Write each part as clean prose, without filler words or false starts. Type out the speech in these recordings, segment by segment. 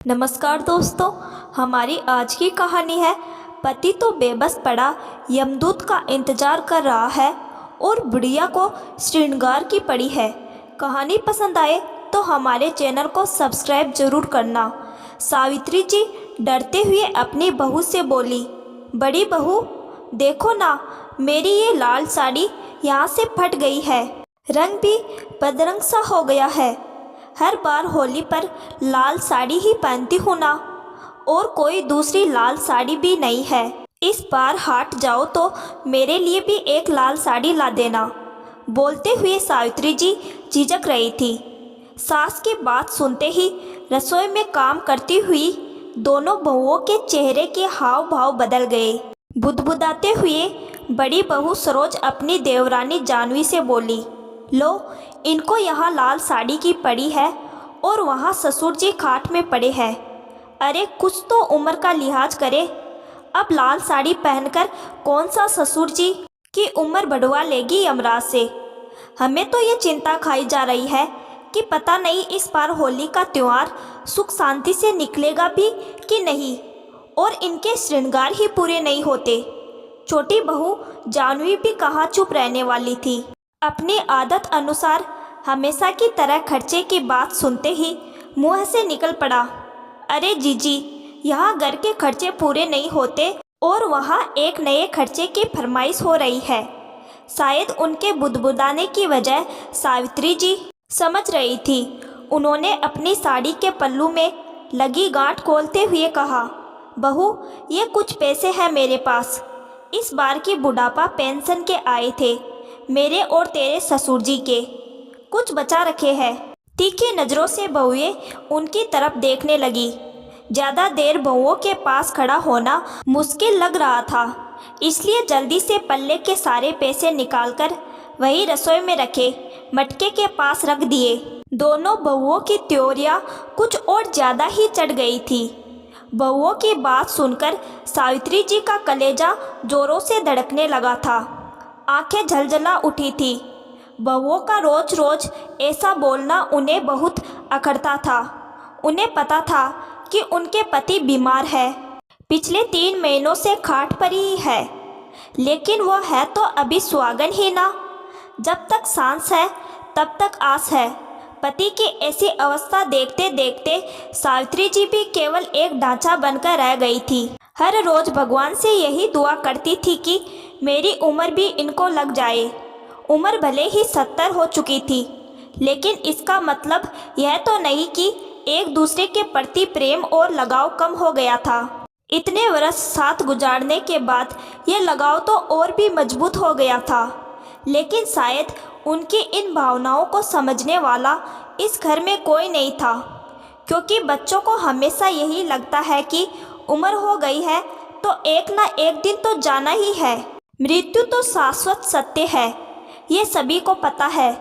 नमस्कार दोस्तों, हमारी आज की कहानी है पति तो बेबस पड़ा यमदूत का इंतजार कर रहा है और बुढ़िया को श्रृंगार की पड़ी है। कहानी पसंद आए तो हमारे चैनल को सब्सक्राइब जरूर करना। सावित्री जी डरते हुए अपनी बहू से बोली, बड़ी बहू देखो ना, मेरी ये लाल साड़ी यहाँ से फट गई है, रंग भी बदरंग सा हो गया है। हर बार होली पर लाल साड़ी ही पहनती हूँ ना, और कोई दूसरी लाल साड़ी भी नहीं है। इस बार हाट जाओ तो मेरे लिए भी एक लाल साड़ी ला देना। बोलते हुए सावित्री जी झिझक रही थी। सास की बात सुनते ही रसोई में काम करती हुई दोनों बहुओं के चेहरे के हाव भाव बदल गए। बुदबुदाते हुए बड़ी बहू सरोज अपनी देवरानी जानवी से बोली, लो, इनको यहाँ लाल साड़ी की पड़ी है और वहाँ ससुर जी खाट में पड़े हैं। अरे कुछ तो उम्र का लिहाज करे। अब लाल साड़ी पहनकर कौन सा ससुर जी की उम्र बढ़वा लेगी यमराज से। हमें तो ये चिंता खाई जा रही है कि पता नहीं इस बार होली का त्यौहार सुख शांति से निकलेगा भी कि नहीं, और इनके श्रृंगार ही पूरे नहीं होते। छोटी बहू जानवी भी कहाँ चुप रहने वाली थी। अपनी आदत अनुसार हमेशा की तरह खर्चे की बात सुनते ही मुंह से निकल पड़ा, अरे जीजी, यहाँ घर के खर्चे पूरे नहीं होते और वहाँ एक नए खर्चे की फरमाइश हो रही है। शायद उनके बुदबुदाने की वजह सावित्री जी समझ रही थी। उन्होंने अपनी साड़ी के पल्लू में लगी गांठ खोलते हुए कहा, बहू, ये कुछ पैसे हैं मेरे पास। इस बार की बुढ़ापा पेंशन के आए थे, मेरे और तेरे ससुर जी के, कुछ बचा रखे हैं। तीखी नज़रों से बहुएं उनकी तरफ देखने लगी। ज़्यादा देर बहुओं के पास खड़ा होना मुश्किल लग रहा था, इसलिए जल्दी से पल्ले के सारे पैसे निकालकर वही रसोई में रखे मटके के पास रख दिए। दोनों बहुओं की त्योरियां कुछ और ज़्यादा ही चढ़ गई थी। बहुओं की बात सुनकर सावित्री जी का कलेजा जोरों से धड़कने लगा था, आंखें झलझला उठी थी। बहुओं का रोज रोज ऐसा बोलना उन्हें बहुत अखरता था। उन्हें पता था कि उनके पति बीमार है, पिछले 3 महीनों से खाट पर ही है, लेकिन वह है तो अभी सुहागन ही ना। जब तक सांस है तब तक आस है। पति की ऐसी अवस्था देखते देखते सावित्री जी भी केवल एक ढांचा बनकर रह गई थी। हर रोज भगवान से यही दुआ करती थी कि मेरी उम्र भी इनको लग जाए। उम्र भले ही 70 हो चुकी थी, लेकिन इसका मतलब यह तो नहीं कि एक दूसरे के प्रति प्रेम और लगाव कम हो गया था। इतने वर्ष साथ गुजारने के बाद यह लगाव तो और भी मजबूत हो गया था, लेकिन शायद उनकी इन भावनाओं को समझने वाला इस घर में कोई नहीं था, क्योंकि बच्चों को हमेशा यही लगता है कि उम्र हो गई है तो एक ना एक दिन तो जाना ही है। मृत्यु तो शाश्वत सत्य है, ये सभी को पता है,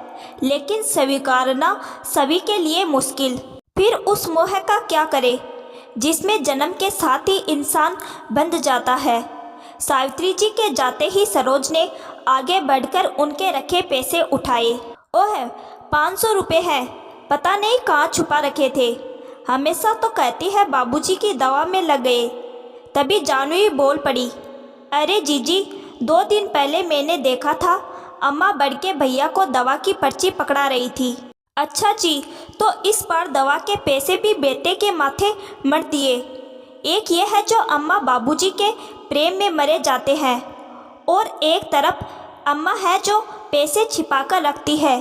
लेकिन स्वीकारना सभी के लिए मुश्किल। फिर उस मोह का क्या करे जिसमें जन्म के साथ ही इंसान बंध जाता है। सावित्री जी के जाते ही सरोज ने आगे बढ़कर उनके रखे पैसे उठाए। ओह, 500 रुपये हैं, पता नहीं कहाँ छुपा रखे थे। हमेशा तो कहती है बाबूजी की दवा में लग गए। तभी जानवी बोल पड़ी, अरे जीजी, 2 दिन पहले मैंने देखा था अम्मा बड़के भैया को दवा की पर्ची पकड़ा रही थी। अच्छा जी, तो इस बार दवा के पैसे भी बेटे के माथे मर दिए। एक ये है जो अम्मा बाबूजी के प्रेम में मरे जाते हैं, और एक तरफ अम्मा है जो पैसे छिपा कर रखती है।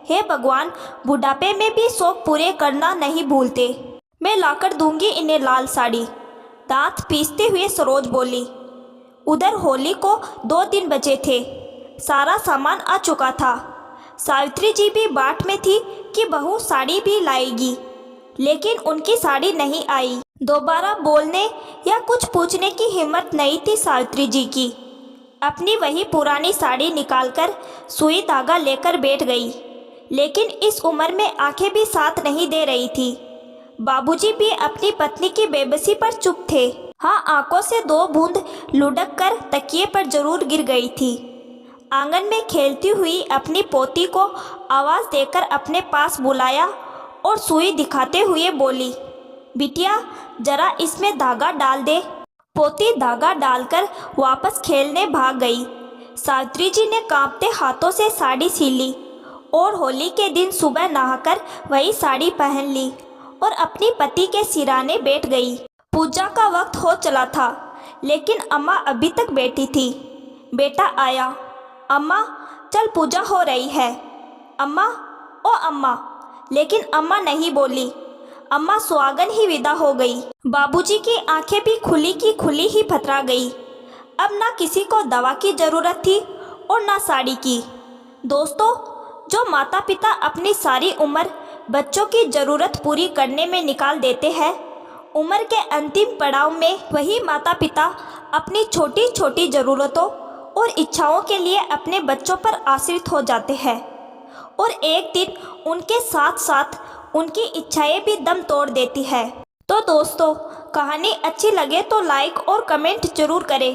हे भगवान, बुढ़ापे में भी शौक पूरे करना नहीं भूलते। मैं लाकर दूंगी इन्हें लाल साड़ी। दांत पीसते हुए सरोज बोली। उधर होली को 2 दिन बचे थे, सारा सामान आ चुका था। सावित्री जी भी बाट में थी कि बहू साड़ी भी लाएगी, लेकिन उनकी साड़ी नहीं आई। दोबारा बोलने या कुछ पूछने की हिम्मत नहीं थी सावित्री जी की। अपनी वही पुरानी साड़ी निकालकर सुई धागा लेकर बैठ गई, लेकिन इस उम्र में आंखें भी साथ नहीं दे रही थी। बाबूजी भी अपनी पत्नी की बेबसी पर चुप थे। हाँ, आंखों से 2 बूंद लुढ़क कर तकिए पर जरूर गिर गई थी। आंगन में खेलती हुई अपनी पोती को आवाज़ देकर अपने पास बुलाया और सुई दिखाते हुए बोली, बिटिया जरा इसमें धागा डाल दे। पोती धागा डालकर वापस खेलने भाग गई। सावित्री जी ने कांपते हाथों से साड़ी सी ली और होली के दिन सुबह नहाकर वही साड़ी पहन ली और अपनी पति के सिराने बैठ गई। पूजा का वक्त हो चला था, लेकिन अम्मा अभी तक बैठी थी। बेटा आया। अम्मा चल पूजा हो रही है। अम्मा ओ अम्मा, लेकिन अम्मा नहीं बोली। अम्मा सुहागन ही विदा हो गई। बाबूजी की आंखें भी खुली की खुली ही फतरा गई। अब ना किसी को दवा की ज़रूरत थी और ना साड़ी की। दोस्तों, जो माता पिता अपनी सारी उम्र बच्चों की ज़रूरत पूरी करने में निकाल देते हैं, उम्र के अंतिम पड़ाव में वही माता पिता अपनी छोटी छोटी ज़रूरतों और इच्छाओं के लिए अपने बच्चों पर आश्रित हो जाते हैं और एक दिन उनके साथ साथ उनकी इच्छाएं भी दम तोड़ देती है। तो दोस्तों, कहानी अच्छी लगे तो लाइक और कमेंट जरूर करें।